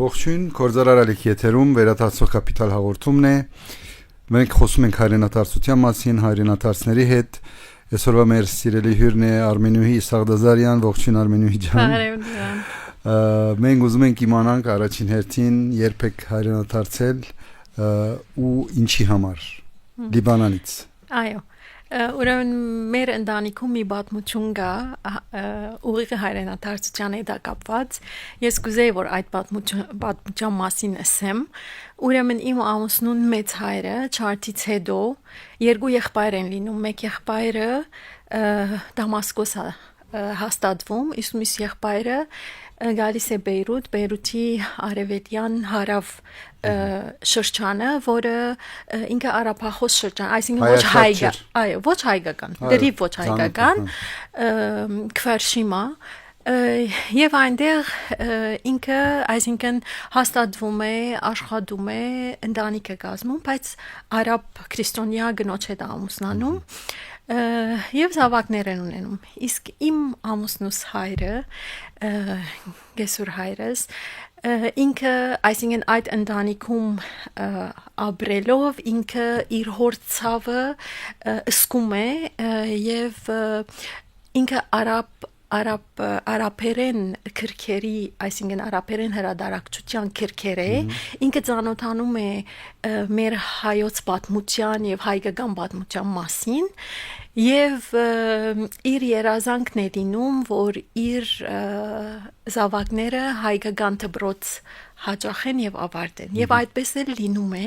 Ողջույն, Գործարար Ալիքի եթերում վերադարձող կապիտալ հաղորդումն է։ Մենք խոսում ենք հայրենադարձության մասին, հայրենադարձների հետ։ Այսօրվա մեր սիրելի հյուրն է Արմենուհի Իսաղդազարյան, ողջույն Արմենուհի ջան։ Մենք ուզում ենք իմանանք առաջին հերթին երբ եք հայրենադարձել ու ինչի համար Լիբանանից։ Այո, ուրեմն մեր ընտանիքում մի պատմություն կա ուղիղ հայրենադարձության հետ կապված։ Ես կուզեի, որ այդ պատմության մասին ասեմ։ Ուրեմն իմ ամուսնուն մեծ հայրը Չարթից հետո երկու եղբայր են լինում։ Մեկ եղբայրը Դամասկոս հաստատվում, իսկ մյուս եղբայրը գալիս է Բեյրութի արևելյան հարավ շրջանը, որը ինքը արաբախոս շրջան, այսինքն ոչ հայկական, այո, ոչ հայկական, դրիվ ոչ հայկական, Քֆար Շիմա, եւ այնտեղ ինքը, այսինքն հաստատվում է, աշխատում է, ընտանիք է կազմում, բայց արաբ քրիստոնյա կնոջ հետ ամուսնանում եւ զավակներ են ունենում։ Իսկ իմ ամուսնուս հայրը, Գեսուր հայրս, ինքը, այսինքն այդ ընտանիքում ապրելով ինքը իր հոր ցավը սկում է եւ ինքը արաբերեն քրքերի, այսինքն արաբերեն հրադարակչության քրքեր է, ինքը ծանոթանում է մեր հայոց պատմության եւ հայկական պատմության մասին եւ իր երազանքն է դինում, որ իր զավակները հայկական դպրոց հաճախեն եւ ավարտեն։ Եվ այդպես էլ լինում է,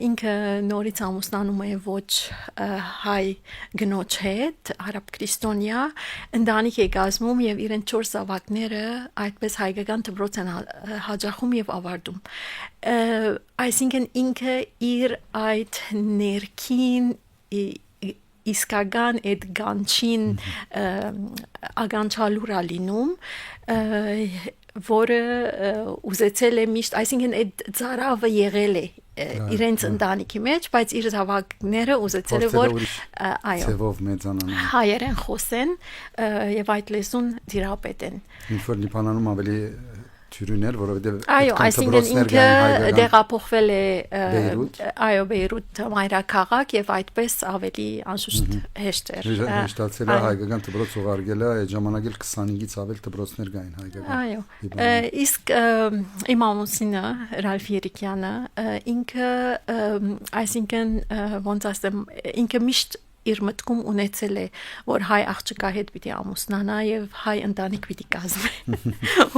ինքը նորից ամուսնանում է ոչ հայ գնոջ հետ, արաբ քրիստոնյա, ընտանիք է կազմում եւ իրեն 4 զավակները այդպես հայկական դպրոց են հաճախում եւ ավարտում։ Այսինքն ինքը իր այդ ներքին իսկական այդ գանչին ագանչալուրա լինում, որը ուզեցել է միշտ, այսինքն այդ ծարավը եղել է իրենց ընտանիքի մեջ, բայց իր զավակները ուզեցել է որ այո հայերեն խոսեն եւ այդ լեզուն դիրապետեն։ Ինչ որ Լիբանանում ավելի Թյուրիներ, որովհետև այո, այսինքն ինքը դեղափոխվել է այո Բեյրութ մայրաքաղաք եւ այդպես ավելի անշուշտ հեշտ էր։ Հեշտացել է հայկական դպրոց ուղարկելը, այդ ժամանակ էլ 25-ից ավել դպրոցներ կային հայկական։ Այո։ Իսկ իմ ամուսինը Ռալֆ Երիկյանը ինքը այսինքն ոնց ասեմ, ինքը միշտ իր մտքում ունեցել է, որ հայ աղջկա հետ պիտի ամուսնանա եւ հայ ընտանիք պիտի կազմի։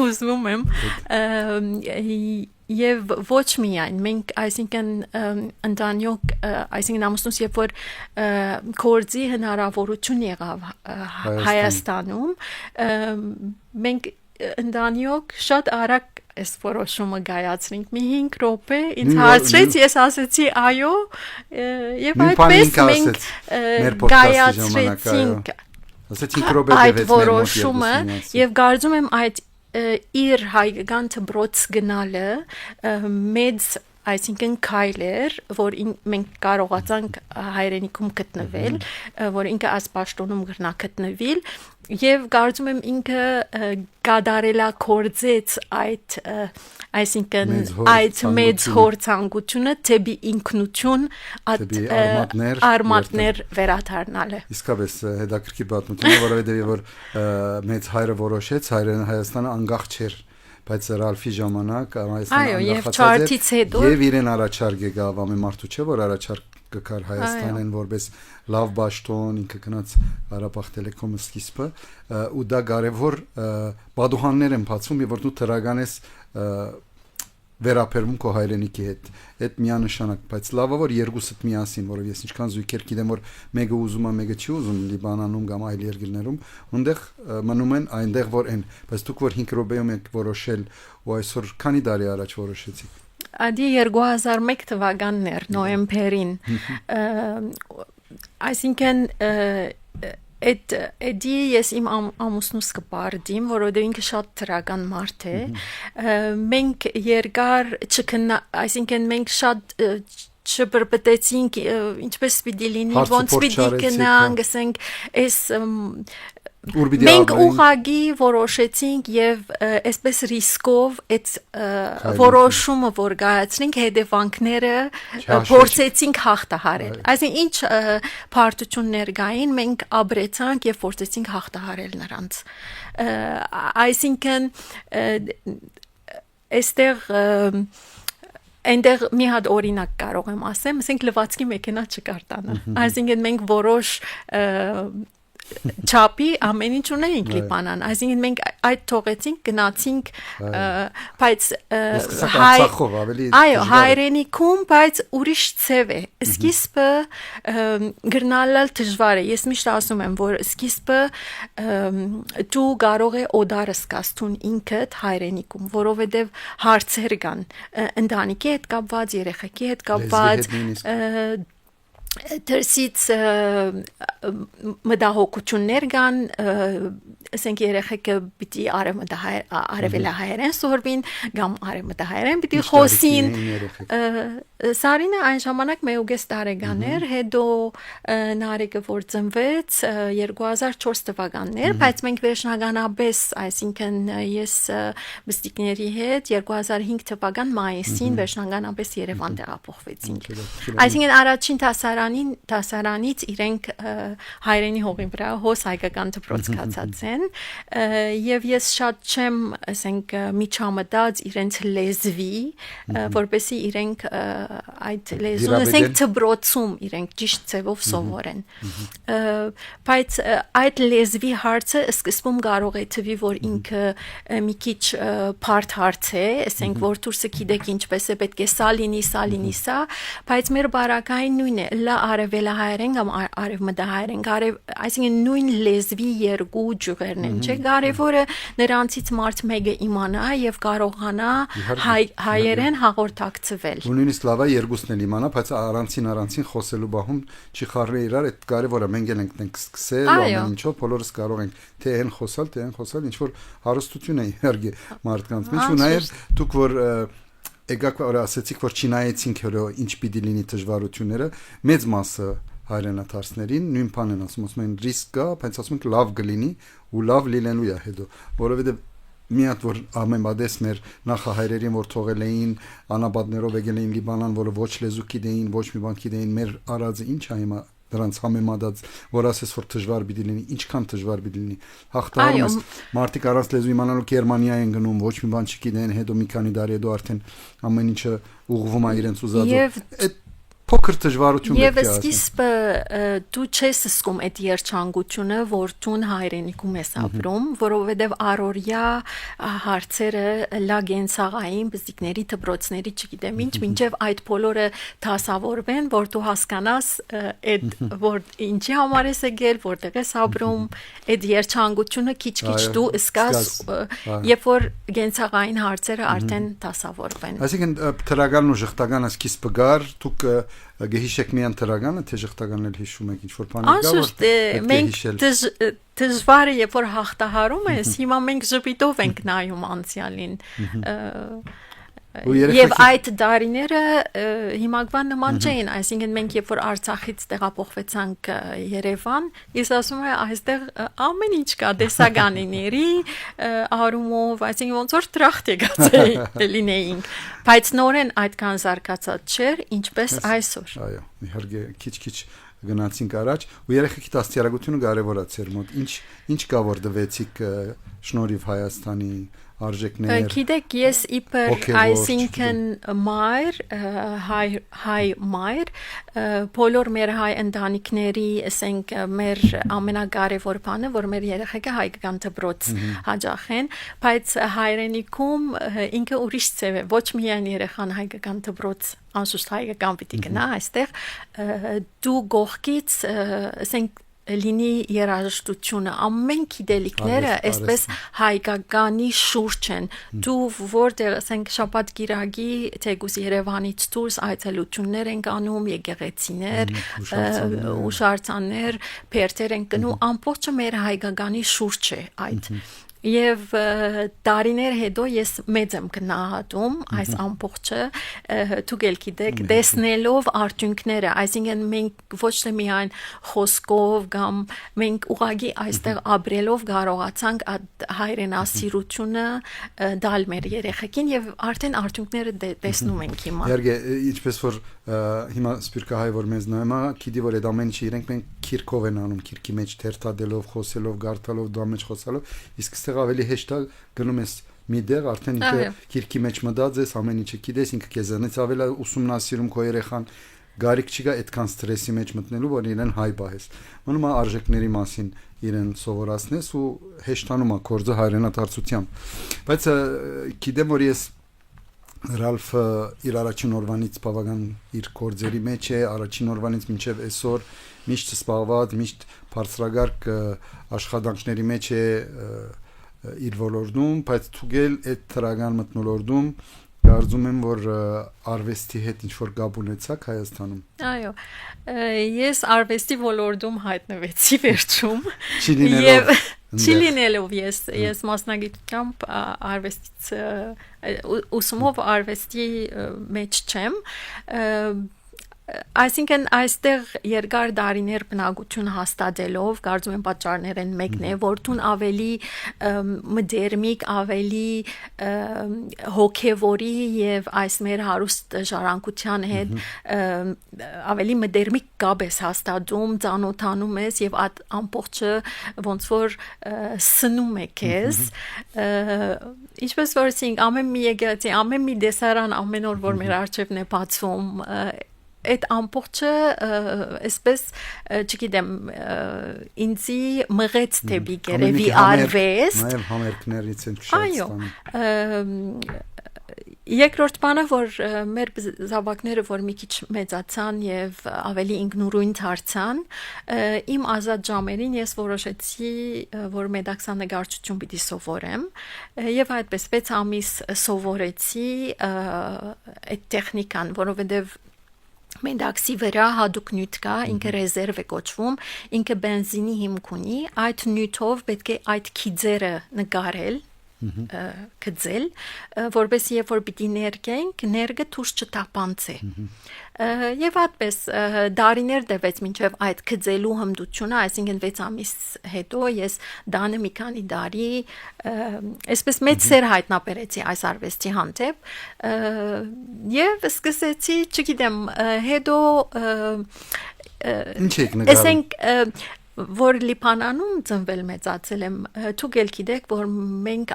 Ուզում եմ եւ ոչ միայն մենք այսինքն ընտանիք, այսինքն ամուսնուս երբ որ կորձի հնարավորություն եղավ Հայաստանում, մենք ընտանիք շատ արագ այս որոշումը գայացրինք մի 5 րոպե ինձ հարցրեց ես ասեցի այո եւ այդպես մենք գայացրեցինք այդ որոշումը եւ կարծում եմ այդ իր հայկական դպրոց գնալը մեծ այսինքն քայլեր, որ մենք կարողացանք հայրենիքում գտնվել, որ ինքը ասպաշտոնում գրնա գտնվել եւ կարծում եմ ինքը կադարելա կորձեց այդ այսինքն այդ մեծ հորցանկությունը թեպի ինքնություն արմատներ վերադառնալը։ Իսկապես հետաքրքիր պատմություն է, որովհետեւ որ մեծ հայրը որոշեց Հայաստանը անկախ չէր բայց Ռալֆի ժամանակ այո եւ Չարթից հետո եւ իրեն առաջարկ եկավ ամեն մարդու չէ որ առաջարկ կար Հայաստանեն որպես լավ ճաշտոն ինքը գնաց Ղարաբաղ Տելեկոմը սկիզբը ու դա կարևոր բադուհաններ են բացում եւ որ դու տրական ես վերապերվում քո հայրենիքի հետ այդ միանշանակ բայց լավը որ երկուսդ միասին որով ես ինչքան զույգեր գիտեմ որ մեկը ուզում է մեկը չի ուզում Լիբանանում կամ այլ երկրներում այնտեղ մնում են այնտեղ որ են բայց դուք որ 5 րոպեում եք որոշել ու այսօր քանի տարի առաջ որոշեցիք Ադի 2001 թվականն էր նոյեմբերին այսինքն Էդի ես իմ ամուսնուս կպարդիմ, որովհետև ինքը շատ տրական մարդ է, մենք երկար չքնա, այսինքն մենք շատ չբրբտեցինք, ինչպես պիտի լինի, ոնց պիտի գնանք, ասենք, այս մենք ուղղակի որոշեցինք եւ այսպես ռիսկով այդ որոշումը որ գայացրինք հետևանքները փորձեցինք հաղթահարել այսինքն ինչ բարդություններ կային մենք ապրեցանք եւ փորձեցինք հաղթահարել նրանց այսինքն այստեղ Այնտեղ մի հատ օրինակ կարող եմ ասեմ, ասենք լվացքի մեքենա չկար տանը։ Այսինքն մենք որոշ չափի ամեն ինչ ունեինք լիբանան, այսինքն մենք այդ թողեցինք, գնացինք, բայց այո, հայրենիքում, բայց ուրիշ ցև է։ Սկիզբը գրնալալ դժվար է։ Ես միշտ ասում եմ, որ սկիզբը դու կարող է օդարս կաստուն ինքդ հայրենիքում, որովհետև հարցեր կան, ընտանիքի հետ կապված, երեխեքի հետ կապված, դրսից մտահոգություններ կան, ասենք երեխեքը պիտի արևելահայերեն սորվին, կամ արևմտահայերեն պիտի խոսին։ Սարինը այն ժամանակ մեուգես տարեկան էր, հետո Նարեկը որ ծնվեց 2004 թվականներ, բայց մենք վերջնականապես, այսինքն ես բստիկների հետ 2005 թվական մայիսին վերջնականապես Երևան տեղափոխվեցինք։ Այսինքն առաջին դասարանից իրենք հայրենի հողի վրա հոս հայկական դպրոց կացած են եւ ես շատ չեմ ասենք միջամտած իրենց լեզվի որպեսզի իրենք այդ լեզուն ասենք դպրոցում իրենք ճիշտ ձևով սովորեն բայց այդ լեզվի հարցը սկզբում կարող է թվի որ ինքը մի քիչ բարդ հարց է ասենք որ դուրսը գիտեք ինչպես է պետք է սա լինի սա բայց մեր բարակային նույնն է լա արևելահայերեն կամ արևմտահայերեն այսինքն նույն լեզվի երկու ջուրերն են չէ կարևորը նրանցից մարդ մեկը իմանա եւ կարողանա հայերեն հաղորդակցվել ու նույնիսկ լավա երկուսն էլ իմանա բայց առանցին խոսելու բահում չի խառնի իրար այդ կարևորը մենք ենք սկսել ամեն ինչով բոլորս կարող ենք թե այն խոսալ ինչ որ հարստություն է իհարկե մարդկանց մեջ ու նաեւ դուք որ Եկաք որ ասեցիք որ չնայեցինք հələ ինչ պիտի լինի դժվարությունները մեծ մասը հայրենադարձներին նույն բանն են ասում են ռիսկ կա բայց ասում են լավ կլինի ու լավ լինելու է հետո որովհետեւ մի հատ որ ամենադես մեր նախահայրերին որ թողել էին անաբադներով եկել էին Լիբանան որը ոչ լեզու գիտեին ոչ մի բան գիտեին մեր արածը ինչ է հիմա դրանց համեմատած որ ասես որ դժվար պիտի լինի ինչքան դժվար պիտի լինի հաղթահարում մարդիկ առանց լեզու իմանալու Գերմանիա են գնում ոչ մի բան չգիտեն հետո մի քանի տարի հետո արդեն ամեն ինչը ուղղվում է իրենց ուզածով այդ փոքր դժվարություն եւ սկիզբը դու չես զգում այդ երջանկությունը որ դու հայրենիքում ես ապրում որովհետեւ առօրյա հարցերը լագենցաղային բզիկների դպրոցների չգիտեմ ինչ մինչեւ այդ բոլորը դասավորվեն որ դու հասկանաս այդ որ ինչի համար ես եկել որտեղ ես ապրում այդ երջանկությունը քիչ դու սկաս երբ որ գենցաղային հարցերը արդեն դասավորվեն այսինքն թրագանն ու ժխտականը սկիզբը գար դուք գեհիշեք միան թրագանը թե ժխտականն էլ հիշում եք ինչ որ բաներ կա որ մենք դժվար է երբ որ հաղթահարում ես հիմա մենք ժպիտով ենք նայում անցյալին Եվ այդ դարիները հիմակվան նման չէին, այսինքն մենք երբ որ Արցախից տեղափոխվեցանք Երևան, ես ասում եմ այստեղ ամեն ինչ կա դեսագանիների արումով, այսինքն ոնց որ տրախտ եկած լինեինք, բայց նորեն այդքան զարգացած չէր, ինչպես այսօր։ Այո, իհարկե քիչ գնացինք առաջ, ու երեխեքի դաստիարակությունը կարևոր է ձեր մոտ։ Ինչ կա որ դվեցիք շնորհիվ Հայաստանի արժեքներ Գիտեք, ես իբր այսինքն մայր, հայ մայր, բոլոր մեր հայ ընտանիքների, ասենք, մեր ամենակարևոր բանը, որ մեր երեխեքը հայկական դպրոց հաճախեն, բայց հայրենիքում ինքը ուրիշ ձև է, ոչ միայն երեխան հայկական դպրոց անշուշտ հայկական պիտի գնա այստեղ, դու գողքից, ասենք, լինի երաժշտությունը ամեն գիտելիքները այսպես հայկականի շուրջ են դու որտեղ ասենք շաբաթ կիրակի թեկուզ Երևանից դուրս այցելություններ են անում եկեղեցիներ ուշարձաններ փերթեր են գնում ամբողջը մեր հայկականի շուրջ է այդ Եվ տարիներ հետո ես մեծ եմ գնահատում այս ամբողջը դուք եք գիտեք տեսնելով արդյունքները, այսինքն մենք ոչ թե միայն խոսքով կամ մենք ուղղակի այստեղ ապրելով կարողացանք հայրենասիրությունը դալ մեր երեխեքին եւ արդեն արդյունքները տեսնում ենք հիմա։ Իհարկե, ինչպես որ հիմա սպիրկահայ որ մեզ նայում է, գիտի որ այդ ամեն ինչը իրենք մենք քիրքով են անում, քիրքի մեջ թերթադելով, խոսելով, գարտալով, դա մեջ խոսալով, իսկ այստեղ ավելի հեշտ է գնում ես մի դեղ արդեն ինքը քիրքի մեջ մտած ես, ամեն ինչը գիտես, ինքը քեզանից ավելի ուսումնասիրում քո երեխան, գարիք չկա այդքան ստրեսի մեջ մտնելու, որ իրեն հայ բահես։ Մնում է արժեքների մասին իրեն սովորացնես ու հեշտանում է կորձը հայրենադարձությամբ։ Բայց գիտեմ որ ես Ռալֆը իր առաջին օրվանից բավական իր կորձերի մեջ է, առաջին օրվանից մինչև այսօր միշտ սպառված, միշտ բարձրագարկ աշխատանքների մեջ է իր ոլորտում, բայց թուգել այդ թրագան մտնոլորտում կարծում եմ որ արվեստի հետ ինչ որ կապ ունեցաք Հայաստանում։ Այո, ես արվեստի ոլորտում հայտնվեցի վերջում եւ Չլինելով ես մասնագիտությամբ արվեստից ուսումով արվեստի մեջ չեմ, այսինքն այստեղ երկար տարիներ բնակություն հաստատելով կարծում եմ պատճառներն մեկն է որտուն ավելի մդերմիկ ավելի հոգևորի եւ այս մեր հարուստ ժառանգության հետ ավելի մդերմիկ կապ ես հաստատում ծանոթանում ես եւ այդ ամբողջը ոնց որ սնում է քեզ ինչպես որ ասենք ամեն մի եկեղեցի ամեն մի դեսարան ամեն օր որ մեր արժևն է բացվում այդ ամբողջը այսպես չգիտեմ ինձի մղեց դեպի գերեվի արվեստ նաև համերգներից են քշեցան երկրորդ բանը որ մեր զավակները որ մի քիչ մեծացան եւ ավելի ինքնուրույն դարձան իմ ազատ ժամերին ես որոշեցի որ մեդաքսանեկարչություն պիտի սովորեմ եւ այդպես 6 ամիս սովորեցի այդ տեխնիկան որովհետեւ Մեդաքսի վրա հատուկ նյութ կա, ինքը ռեզերվ է կոչվում, ինքը բենզինի հիմք ունի, այդ նյութով պետք է այդ քիձերը նկարել, կձել, որովհետեւ երբ որ պիտի ներկենք, ներկը դուրս չտապանցի։ Եվ այդպես դարիներ տևեց մինչև այդ կձելու հմտությունը, այսինքն 6 ամիս հետո ես դանը մի քանի տարի այսպես մեծ սեր հայտնաբերեցի այս արվեստի հանդեպ եւ սկսեցի, չգիտեմ, հետո ինչ եք նկարում որ Լիբանանում ծնվել մեծացել եմ դուք եք գիտեք որ մենք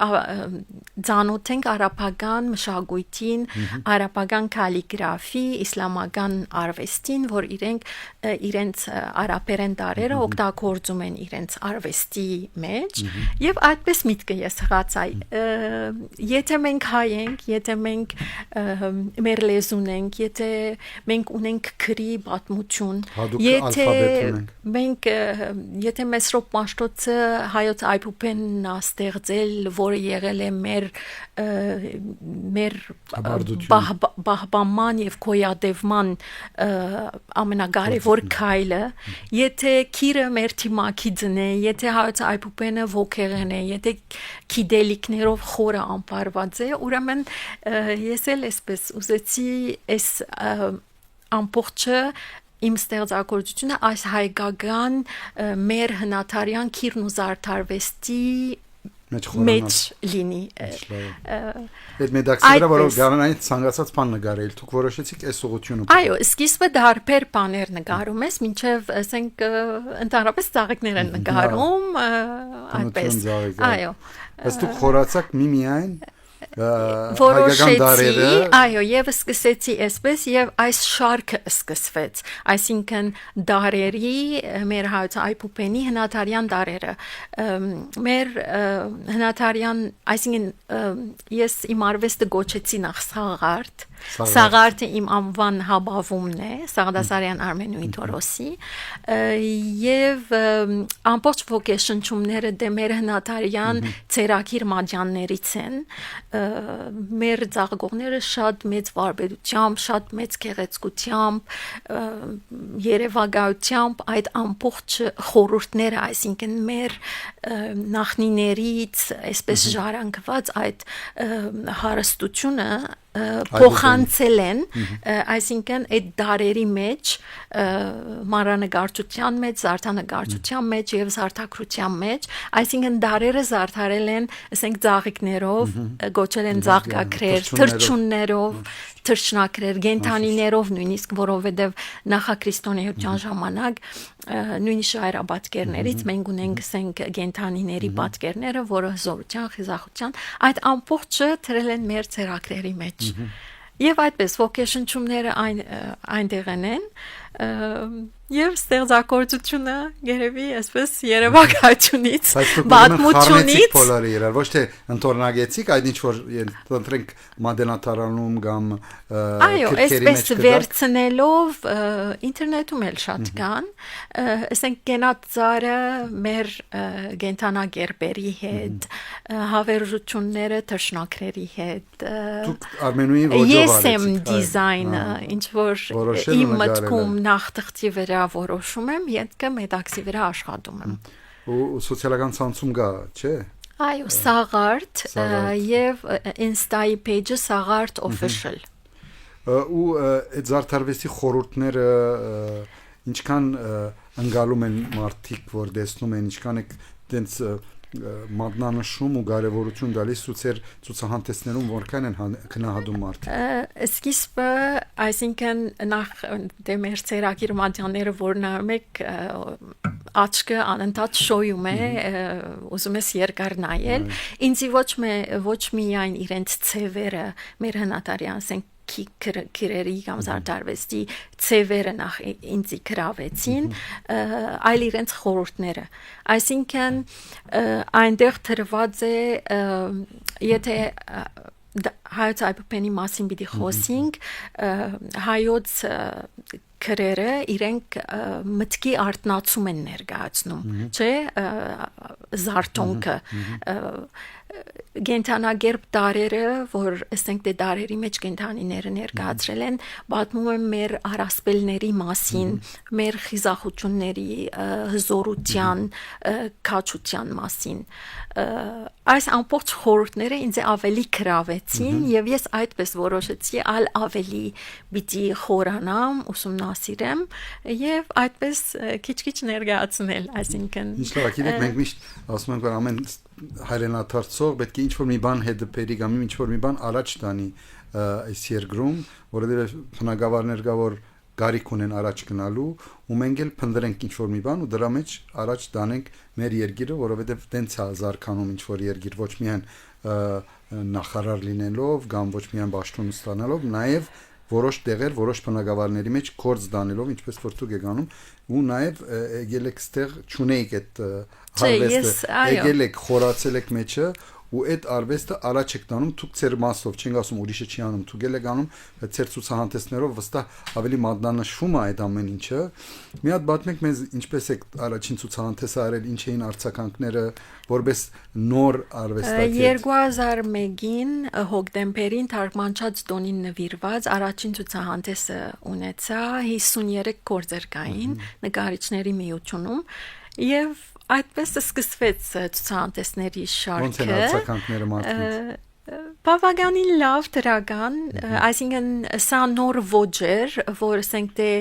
ծանոթ ենք արաբական մշակույթին արաբական կալիգրաֆի իսլամական արվեստին որ իրենց արաբերեն տարերը օգտագործում են իրենց արվեստի մեջ եւ այդպես միտքը ես հղացա եթե մենք հայ ենք եթե մենք մեր լեզուն ենք եթե մենք ունենք քրի պատմություն եթե մենք Եթե Մեսրոպ Մաշտոցը հայոց այբուբենն է ստեղծել, որը եղել է մեր բահբանման եւ գոյատևման ամենակարևոր քայլը, եթե քիրը մեր թիմակի դնե, եթե հայոց այբուբենը ոգեղեն է, եթե գիտելիքներով խորը անպարված է, ուրեմն ես էլ այսպես ուզեցի այս ամբողջը Իմ ստեղծագործությունը այս հայկական մեր հնատարյան քիրն ու զարդարվեստի մեջ լինի։ Այդ մեդաքսի վրա որով գարանային ցանկացած բան նկարել, դուք որոշեցիք այս ուղղությունը։ Այո, սկիզբը դարբեր բաներ նկարում ես, մինչև ասենք ընդհանրապես ծաղիկներ են նկարում, այդպես։ Այո։ Բայց դուք խորացաք միմիայն Որոշեցի, այո, եւ սկսեցի այսպես եւ այս շարքը սկսվեց, այսինքն դարերի մեր հայոց այբուբենի հնատարյան դարերը, մեր հնատարյան, այսինքն ես իմ արվեստը գոչեցի նախ սաղարդ, Սաղարթը իմ անվան հաբավումն է, Սաղդասարյան Արմենուհի Թորոսի, եւ ամբողջ ոգեշնչումները դեմեր հնատարյան ցերակիր մաջաններից են, մեր ծաղկողները շատ մեծ վարպետությամբ, շատ մեծ գեղեցկությամբ, երևակայությամբ այդ ամբողջ խորհուրդները, այսինքն մեր նախնիներից այսպես ժառանգված այդ հարստությունը փոխանցել են, այսինքն այդ դարերի մեջ մանրանկարչության մեջ, զարդանկարչության մեջ եւ զարդակրության մեջ, այսինքն դարերը զարդարել են, ասենք ծաղիկներով, գոչել են ծաղկակրեր, թրջուններով, թրջնակրեր, գենթանիներով նույնիսկ, որովհետեւ նախաքրիստոնեության ժամանակ նույնիսկ շայրապատկերներից մենք ունենք ասենք գենթանիների պատկերները, որը զորության, խիզախության, այդ ամբողջը դրել են մեր ցերակրերի մեջ։ Եվ այդպես ոգեշնչումները այնտեղ են եւ ստեղծագործությունը երևի այսպես երևակայությունից պատմությունից փոլարի իրար ոչ թե ընտորնագեցիկ այդ ինչ որ ընտրենք մադենատարանում կամ այո այսպես վերցնելով ինտերնետում էլ շատ կան ասենք գենացարը մեր գենթանագերբերի հետ հավերժությունները թռչնակրերի հետ դուք Արմենուի ոճով ես եմ դիզայնը ինչ որ իմ մտքում նախ թղթի վրա որոշում եմ, ետքը մետաքսի վրա աշխատում եմ։ Ու սոցիալական ցանցում գա, չէ՞։ Այո, Սաղարթ եւ Insta-ի page-ը Սաղարթ official։ Ու այդ զարդարվեստի խորհուրդները ինչքան ընկալում են մարդիկ, որ տեսնում են, ինչքան է տենց մատնանշում ու կարևորություն տալիս ցուցեր ցուցահանդեսներում որքան են քնահատում մարդիկ։ Սկիզբը, այսինքն նախ դե մեր ցերակիր մատյանները որ նայում եք աչքը անընդհատ շոյում է, ուզում ես երկար նայել, ինձի ոչ միայն իրենց ցևերը մեր հնատարյան ասենք քիրերի կամ զարդարվեստի ցևերը նախ ինձի գրավեցին, այլ իրենց խորհուրդները։ Այսինքն այնտեղ թրված է եթե հայոց այբուբենի մասին պիտի խոսենք, հայոց քրերը իրենք մտքի արտնացում են ներկայացնում, չէ՞, զարթոնքը գենթանագերբ տարերը, որ ասենք դե դարերի մեջ գենթանիները ներկայացրել են, պատմում են մեր առասպելների մասին, մեր խիզախությունների, հզորության, քաջության մասին։ Այս ամբողջ խորհուրդները ինձ ավելի գրավեցին եւ ես այդպես որոշեցի ալ ավելի պիտի խորանամ, ուսումնասիրեմ եւ այդպես քիչ-քիչ ներկայացնել, այսինքն Ինչ լավ, գիտեք, մենք միշտ ասում ենք, որ ամեն հայրենադարձող պետք է ինչ-որ մի բան հետապերի կամ ինչ-որ մի բան առաջ տանի այս երկրում, որովհետեւ բնակավարներ կա, որ գարիք ունեն առաջ գնալու ու մենք էլ փնտրենք ինչ-որ մի բան ու դրա մեջ առաջ տանենք մեր երկիրը, որովհետեւ տենց է զարգանում ինչ-որ երկիր, ոչ միայն նախարար լինելով կամ ոչ միայն պաշտոն ստանալով, նաեւ որոշ տեղեր, որոշ բնակավարների մեջ կորձ դանելով, ինչպես որ դուք եք անում, ու նաև եկել եք ստեղ ճունեիք այդ արվեստը, եկել եք խորացել եք մեջը ու այդ արվեստը առաջ եք տանում դուք ձեր մասով, չենք ասում ուրիշը չի անում, դուք եք անում, բայց ձեր ցուցահանդեսներով վստահ ավելի մատնանշվում է այդ ամեն ինչը։ Մի հատ պատմեք մեզ ինչպես եք առաջին ցուցահանդեսը արել, ինչ էին արձագանքները, որպես նոր արվեստագետ։ 2001-ին հոկտեմբերին թարգմանչած տոնին նվիրված առաջին ցուցահանդեսը ունեցա 53 գործեր կային նկարիչների միությունում եւ այդպես սկսվեց ցուցահանդեսների շարքը։ Ոնց են արձագանքները մարդկանց։ Բավականին լավ դրական, այսինքն սա նոր ոճ էր, որ ասենք թե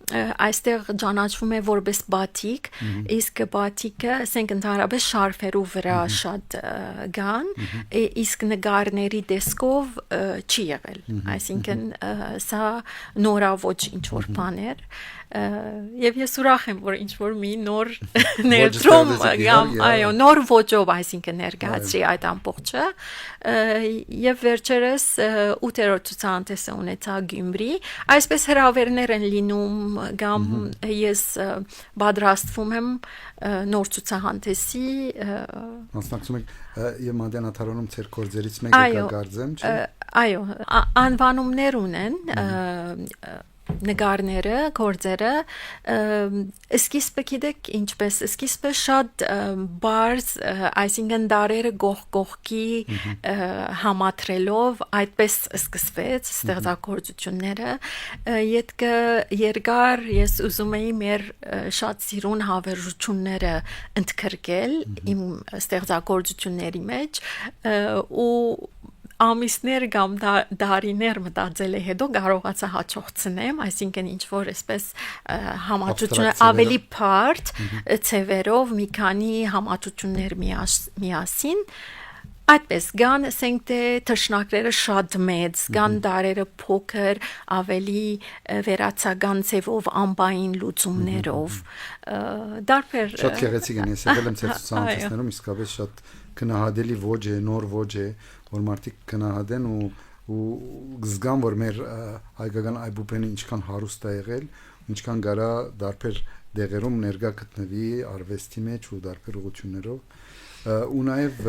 այստեղ ճանաչվում է որպես բաթիկ, իսկ բաթիկը ասենք ընդհանրապես շարֆերու վրա շատ գան, իսկ նկարների տեսքով չի եղել, այսինքն սա նորավոճ ինչ որ բան էր, եւ ես ուրախ եմ, որ ինչ որ մի նոր ներդրում կամ այո, նոր ոճով այսինքն ներկայացրի այդ ամբողջը, եւ վերջերս 8-րդ ցուցահանդեսը ունեցա Գյումրի, այսպես հրավերներ են լինում կամ ես պատրաստվում եմ նոր ցուցահանդեսի մասնակցում եք եւ մադենատարանում ցեր գործերից մեկը կգարձեմ, չէ՞։ Այո, անվանումներ ունեն նկարները, գործերը, սկիզբը գիտեք ինչպես, սկիզբը շատ բարձ, այսինքն դարերը գողքի համատրելով այդպես սկսվեց ստեղծագործությունները, ետքը երկար ես ուզում էի մեր շատ սիրուն հավերժությունները ընդգրկել իմ ստեղծագործությունների մեջ ու ամիսներ կամ դարիներ մտածել հետո կարողացա հաջողցնեմ, այսինքն ինչ որ այսպես համաճություններ ավելի բարդ ցևերով մի քանի համաճություններ միասին այդպես կան ասենք թե թշնակները շատ մեծ, կան դարերը փոքր, ավելի վերացական ցևով ամբային լուծումներով դարբեր շատ գեղեցիկ են ես եղել եմ ցուցահանդեսներում իսկապես շատ քնահատելի ոճ է, նոր ոճ է, որ մարդիկ քնահատեն ու զգան որ մեր հայկական այբուբենը ինչքան հարուստ է եղել, ինչքան գարա դարբեր դեղերում ներկա գտնվի արվեստի մեջ ու դարբեր ուղղություններով ու նաև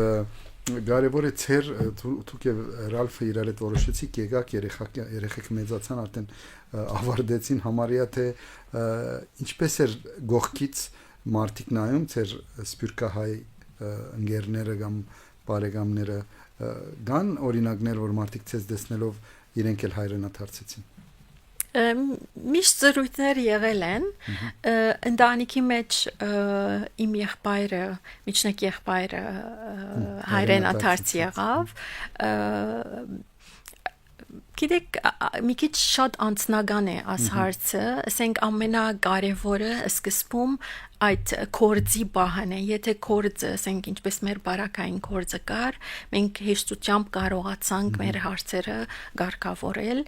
կարևոր է ցեր դուք եւ Ռալֆը իրար հետ որոշեցիք եկաք երեխեք մեծացան արդեն ավարտեցին համարյա թե ինչպես էր գողքից մարդիկ նայում ցեր սպյուրքահայ ընկերները կամ բարեկամները կան օրինակներ որ մարդիկ ցես տեսնելով իրենք էլ հայրենադարձեցին միշտ զրույցներ եղել են ընտանիքի մեջ իմ եղբայրը միջնակ եղբայրը հայրենադարձ եղավ գիտեք մի քիչ շատ անձնական է այս հարցը ասենք ամենակարևորը սկզբում այդ կորձի բահան է եթե կորձը ասենք ինչպես մեր բարակային կորձը կար մենք հեշտությամբ կարողացանք մեր հարցերը ղեկավարել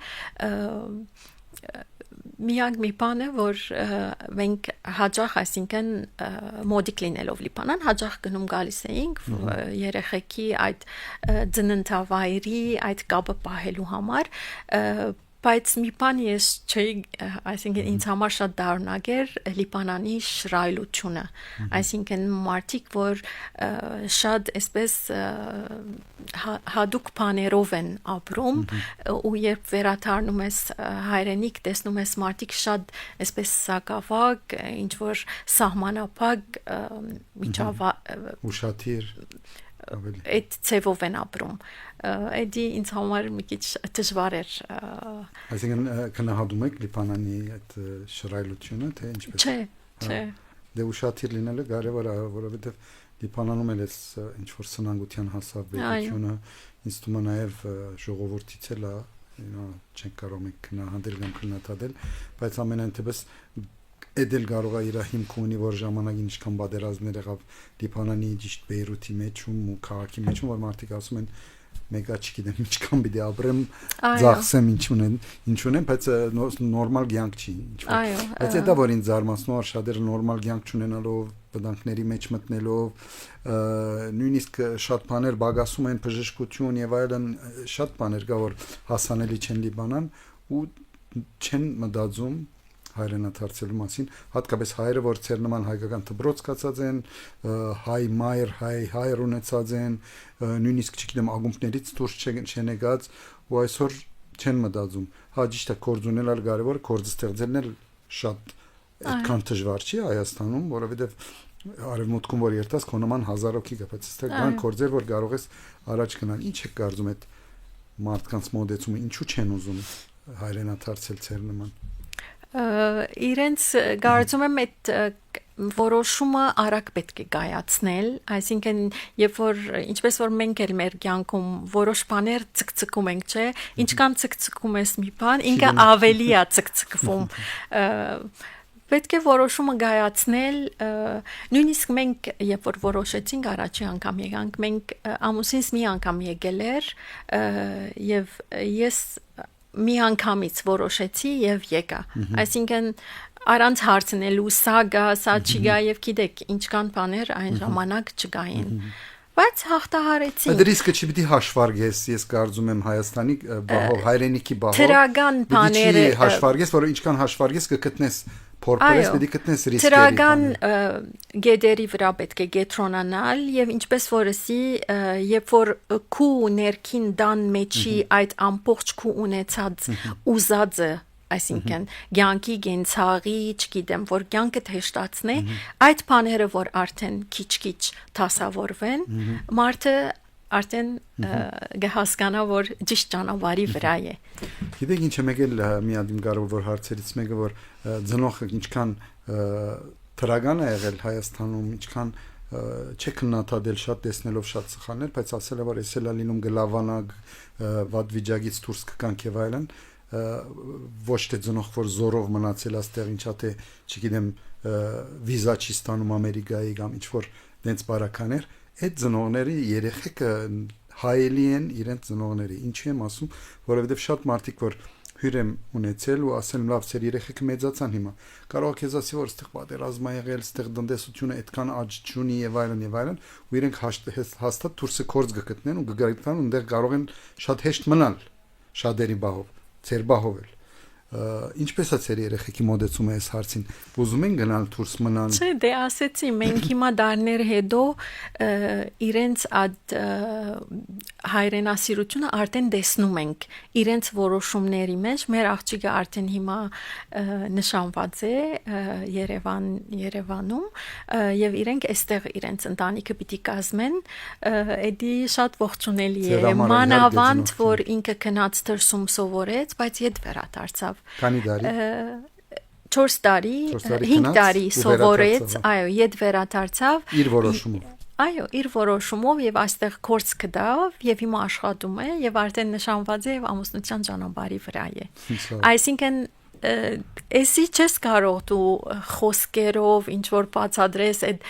միակ մի բան է որ մենք հաջող այսինքն մոդիկ լինելով Լիբանան հաջող գնում գալիս էինք երեխեքի այդ ծննդավայրի այդ կապը պահելու համար բայց մի բան ես չէի այսինքն ինձ համար շատ դառնակ էր Լիբանանի շռայլությունը այսինքն մարդիկ որ շատ այսպես հadouk բաներով են ապրում ու երբ վերադառնում ես հայրենիք տեսնում ես մարդիկ շատ այսպես սակավակ ինչ որ սահմանափակ ուշադիր այդ ցևով են ապրում Էդի ինձ համար մի քիչ դժվար էր Այսինքն քնահատում եք Լիբանանի այդ շռայլությունը թե ինչպես Չէ դե ուշադիր լինելը կարևոր է որովհետև Լիբանանում էլ էս ինչ որ սնանկության հասավ բերությունը ինձ թվում է նաև ժողովրդից էլ է չենք կարող մենք քնահատել կամ քննադատել բայց ամենայնտեպս Էդել կարող է իր հիմք ունի որ ժամանակին ինչքան բادرազմներ եղավ Լիբանանի ճիշտ Բեյրութի մեջում ու քաղաքի մեջում որ մարդիկ ասում են մեկա չգիտեմ ինչքան պիտի ապրեմ ծախսեմ ինչ ունեն բայց նորմալ կյանք չի ինչ որ բայց դա որ ինձ զարմացնում է շատերը նորմալ կյանք չունենալով բնանքների մեջ մտնելով նույնիսկ շատ բաներ բագասում են բժշկություն եւ այլն շատ բաներ կա որ հասանելի չեն Լիբանան ու չեն մտածում հայրենադարձելու մասին հատկապես հայերը որ ցեր նման հայկական դբրոց կացած են հայ մայր հայր ունեցած են նույնիսկ չգիտեմ ագումբներից դուրս չեն եկած ու այսօր չեն մտածում հա ճիշտ է կորձ ունենալ կարևոր կորձ ստեղծելն էլ շատ այդքան դժվար չի Հայաստանում որովհետև արևմուտքում որ երթաս քո նման հազար հոգի կա բայց այստեղ կան կորձեր որ կարող ես առաջ գնալ ինչ է կարծում այդ մարդկանց մոդեցումը ինչու չեն ուզում հայրենադարձել ցեր նման իրենց կարծում եմ այդ որոշումը արագ պետք է կայացնել, այսինքն երբ որ ինչպես որ մենք էլ մեր կյանքում որոշ բաներ ցկցկում ենք, չէ, ինչքան ցկցկում ես մի բան, ինքը ավելի է ցկցկվում Պետք է որոշումը կայացնել, նույնիսկ մենք երբ որ որոշեցինք առաջի անգամ եկանք, մենք ամուսինս մի անգամ եկել էր եւ ես մի անգամից որոշեցի եւ եկա։ Այսինքն առանց հարցնելու սա գա, սա չի գա եւ գիտեք ինչքան բաներ այն ժամանակ չկային։ բայց հաղթահարեցին Այդ ռիսկը չպիտի հաշվարկես, ես կարծում եմ Հայաստանի բահով, հայրենիքի բահով։ Թրական բաները հաշվարկես, որ ինչքան հաշվարկես կգտնես փորձես, պետք է գտնես ռիսկերի։ Թրական գեդերի վրա պետք է գետրոնանալ եւ ինչպես որսի, երբ որ քու ներքին դան մեջի այդ ամբողջ քու ունեցած ուզածը այսինքն ցանկի գենցաղի, չգիտեմ, որ ցանկը հեշտացնե, այդ բաները որ արդեն քիչ-քիչ տասավորվեն, մարդը արդեն գահասկանա որ ճիշտ ճանապարհի վրա է։ Գիտեք ինչ է մեկ էլ մի հատ իմ կարևոր հարցերից մեկը որ ծնողը ինչքան թրագան է եղել Հայաստանում, ինչքան չէ քննադատել շատ տեսնելով շատ սխալներ, բայց ասել է որ էս էլա լինում գլավանակ վատ վիճակից դուրս կգանք եւ այլն, ոչ թե ծնող որ զորով մնացել աստեղ ինչա թե չգիտեմ վիզա չի ստանում Ամերիկայի կամ ինչ որ դենց բարականեր, այդ ծնողների երեխեքը հայելի են իրենց ծնողների, ինչի եմ ասում, որովհետեւ շատ մարդիկ որ հյուր եմ ունեցել ու ասել լավ ծեր երեխեքը մեծացան հիմա կարող է քեզ ասի որ այդտեղ պատերազմ ա եղել, այդտեղ տնտեսությունը այդքան աճ չունի եւ այլն ու իրենք հաստատ դուրսը կորձ գտնեն ու գգայտան ու այնտեղ կարող են շատ հեշտ մնալ շատերի բահով, ծեր բահով էլ ինչպես է ծեր երեխեքի մոդեցում է այս հարցին ուզում են գնալ դուրս մնալ Չէ, դե ասեցի, մենք հիմա դարներ հետո իրենց այդ հայրենասիրությունը արդեն տեսնում ենք իրենց որոշումների մեջ, մեր աղջիկը արդեն հիմա նշանված է Երևանում եւ իրենք այստեղ իրենց ընտանիքը պիտի կազմեն, էդի շատ ողջունելի է, մանավանդ որ ինքը գնաց դրսում սովորեց, բայց իդ վերադարձավ Քանի տարի 4 տարի 5 տարի սովորեց, այո, իդ վերադարձավ իր որոշումով Այո, իր որոշումով եւ այստեղ կորց կդավ եւ հիմա աշխատում է եւ արդեն նշանված է եւ ամուսնության ճանապարհի վրա է։ Այսինքն Էսի չես կարող դու խոսքերով ինչ որ բացադրես այդ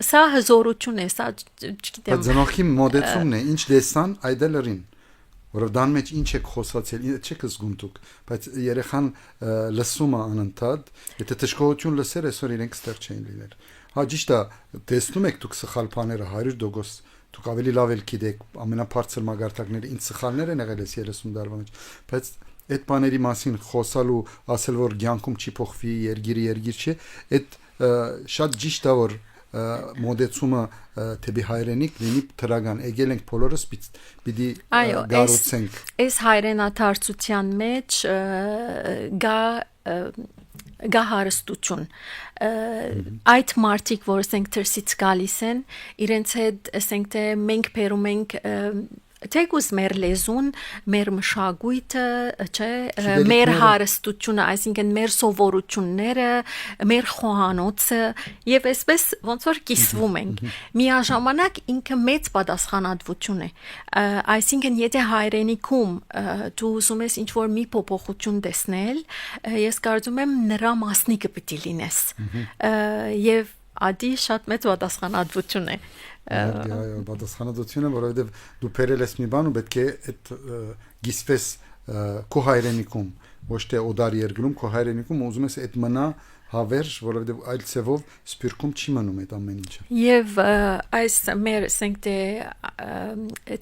սա հզորություն է, սա չգիտեմ։ Բայց ծնողի մոդեցումն է, ինչ դեսան այդելերին որով դան մեջ ինչ եք խոսացել, չեք զգում դուք, բայց երեխան լսում է անընդհատ, եթե դժգոհություն լսեր, այսօր իրենք ստեղ չէին լինել։ Հա ճիշտ է, տեսնում եք դուք սխալ բաները 100%, դուք ավելի լավ էլ գիտեք, ամենաբարձր մագարտակները ինչ սխալներ են եղել այս 30 տարվա մեջ, բայց այդ բաների մասին խոսալու, ասել որ ցանկում չի փոխվի, երգիր չի, այդ շատ ճիշտ է որ մոդեցումը թեպի հայրենիք լինի թրագան եկել ենք բոլորս պիտի գառուցենք այս հայրենադարձության մեջ գա հարստություն այդ մարդիկ որ ասենք դրսից գալիս են իրենց հետ ասենք թե մենք բերում ենք Թեկուզ մեր լեզուն, մեր մշակույթը, չէ, մեր հարստությունը, այսինքն մեր սովորությունները, մեր խոհանոցը եւ այսպես ոնց որ կիսվում ենք։ Միաժամանակ ինքը մեծ պատասխանատվություն է։ Այսինքն եթե հայրենիքում դու ուզում ես ինչ որ մի փոփոխություն տեսնել, ես կարծում եմ նրա մասնիկը պիտի լինես։ Եվ ադի շատ մեծ պատասխանատվություն է։ Այո, պատասխանատվությունը, որովհետև դու բերել ես մի բան ու պետք է այդ գիսվես քո հայրենիքում, ոչ թե օդար երկրում, քո հայրենիքում ուզում ես այդ մնա հավերժ, որովհետև այլ ցևով սպիրկում չի մնում այդ ամեն ինչը։ Եվ այս մեր ասենք թե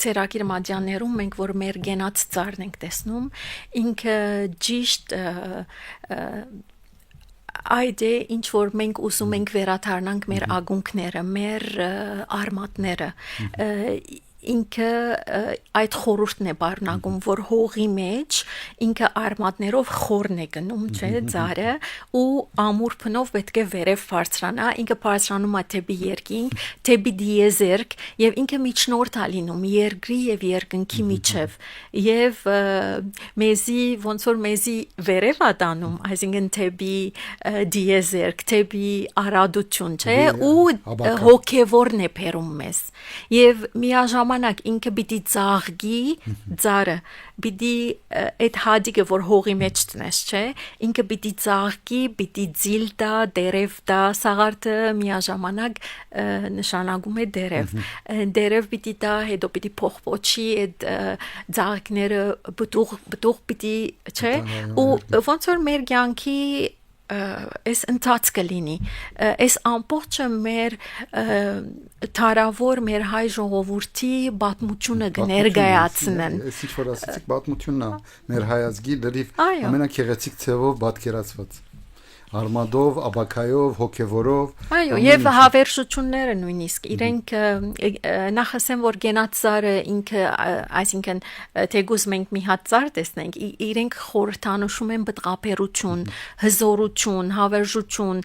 ցերակիր մադյաներում մենք որ մեր գենած ծառն ենք տեսնում, ինքը ճիշտ Այդ է ինչ որ մենք ուզում ենք վերադառնանք մեր ագունքները, մեր արմատները, ինքը այդ խորհուրդն է բառնագում, որ հողի մեջ ինքը արմատներով խորն է գնում, չէ, ծառը, ու ամուր փնով պետք է վերև բարձրանա, ինքը բարձրանում է թեպի երկինք, թեպի դիեզերք, եւ ինքը միջնորդ է լինում երկրի եւ երկնքի միջև, եւ մեզի ոնց որ մեզի վերև է տանում, այսինքն թեպի դիեզերք, թեպի արադություն, չէ, ու հոգեվորն է բերում մեզ, եւ միաժամանակ ինքը պիտի ծաղկի ծառը պիտի այդ հադիկը որ հողի մեջ տնես չէ ինքը պիտի ծաղկի պիտի ձիլ տա դերև տա սաղարթը միաժամանակ նշանակում է դերև պիտի տա հետո պիտի փոխփոչի այդ ծաղիկները բտուղ պիտի չէ ու ոնց որ մեր կյանքի այս ընթացքը լինի այս ամբողջը մեր թարավոր մեր հայ ժողովրդի պատմությունը կներկայացնեն Այս ինչ որ ասացիք պատմությունն է մեր հայազգի լրիվ Այո. ամենաքեղեցիկ ձևով պատկերացված արմադով, աբակայով, հոգևորով Այո, եւ հավերժությունները նույնիսկ իրենք նախ ասեմ որ գենացարը ինքը այսինքն թեգուզ մենք մի հատ ծար տեսնենք իրենք խորհրդանշում են բտղապերություն, հզորություն, հավերժություն,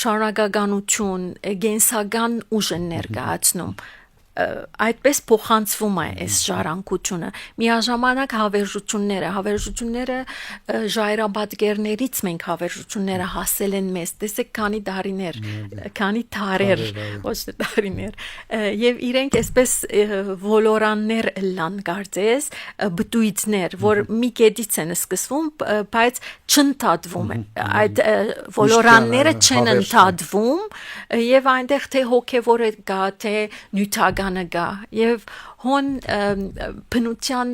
շարունակականություն, գենսական ուժ են ներկայացնում այդպես փոխանցվում է այս ժառանգությունը միաժամանակ հավերժությունները ժայռապատկերներից մենք հավերժությունները հասել են մեզ տեսեք քանի դարիներ քանի տարեր ոչ թե դարիներ եւ իրենք այսպես ոլորաններ լան կարծես բտույցներ որ մի կետից են սկսվում բայց չընդհատվում են այդ ոլորանները չեն ընդհատվում եւ այնտեղ թե հոգեվորը գա թե նյութական գա եւ հոն բնության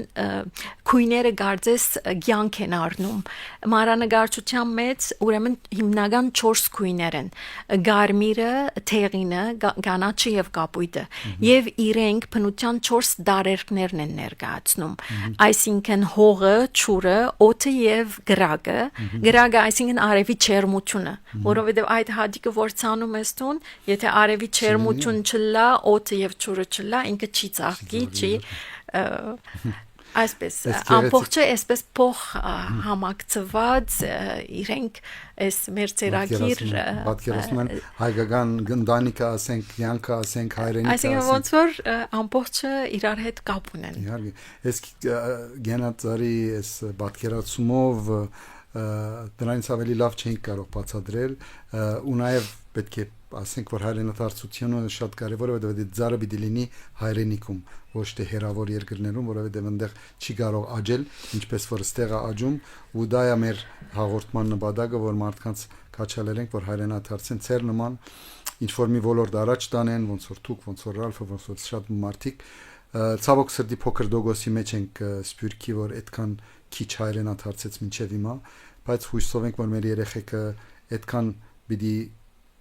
քույները գարձես ցանկ են առնում մանրանկարչության մեջ ուրեմն հիմնական 4 քույներ են գարմիրը, թեղինը, գանաչը եւ կապույտը եւ իրենք բնության 4 դարերքներն են ներկայացնում այսինքն հողը, ճուրը, օդը եւ գրագը այսինքն արևի չերմությունը որովհետեւ այդ հադիկը որ ցանում ես տուն եթե արևի չերմություն չլա օդը եւ ճուրը չլա ինքը չի ծաղկի չի այսպես ամբողջը այսպես փոխ համակցված իրենք այս մեր ծերագիր պատկերացնում են հայկական գնդանիկը ասենք յանքը ասենք հայրենիքը այսինքն ոնց որ ամբողջը իրար հետ կապ ունեն իհարկե այս գենացարի այս պատկերացումով դրանից ավելի լավ չենք կարող բացատրել ու նաև պետք է ասենք որ հայրենադարձությունը շատ կարևոր է որովհետեւ ձարը պիտի լինի հայրենիքում ոչ թե հերավոր երկրներում որովհետեւ այնտեղ չի կարող աճել ինչպես որ ստեղ է աճում ու դա է մեր հաղորդման նպատակը որ մարդկանց կաչալերենք որ հայրենադարձեն ծեր նման ինչ որ մի ոլորտ առաջ տանեն ոնց որ դուք ոնց որ Ռալֆը ոնց որ շատ մարդիկ ցավոք սրտի փոքր դոգոսի մեջ ենք սպյուրքի որ այդքան քիչ հայրենադարձեց մինչև հիմա բայց հույսով ենք որ մեր երեխեքը այդքան պիտի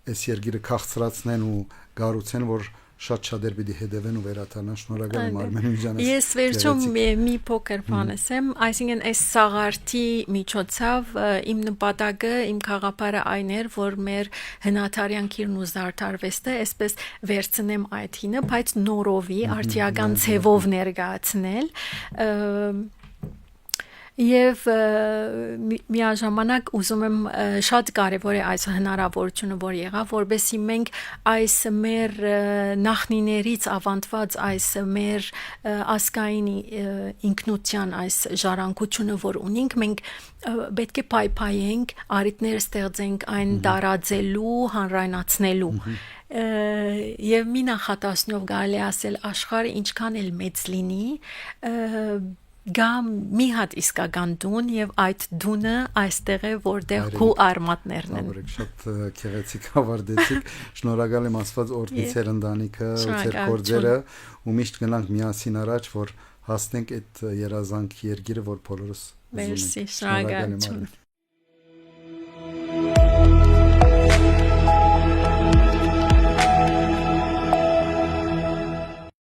այս երգիրը քաղցրացնեն ու գառուցեն որ շատ պիտի հետևեն ու վերաթարնան շնորհակալ եմ Արմեն ջան ես վերջում մի փոքր բան ասեմ այսինքն այս սաղարթի միջոցով իմ նպատակը իմ խաղապարը այն էր որ մեր հնաթարյան քիրն ու զարդարվեստը այսպես վերցնեմ այդ հինը բայց նորովի արդիական ցևով ներկայացնել Եվ միաժամանակ ուզում եմ շատ կարևոր է այս հնարավորությունը որ եղավ որովհետեւ մենք այս մեր նախնիներից ավանդված այս մեր ասկային ինքնության այս ժառանգությունը որ ունենք մենք պետք է պայպայենք արիտներ ստեղծենք այն տարածելու հանրայնացնելու եւ մի նախատեսնով կարելի ասել աշխարհը ինչքան էլ մեծ լինի Գամ մի հատ իսկական դուն եւ այդ դունը այստեղ է որտեղ քու արմատներն են։ Շատ քեղեցիկ ավարտեցիք։ Շնորհակալ եմ Աստված օրհնի ձեր ընտանիքը, ձեր գործերը ու միշտ գնանք միասին առաջ որ հասնենք այդ երազանքի երգիրը որ բոլորս Մերսի, շնորհակալություն։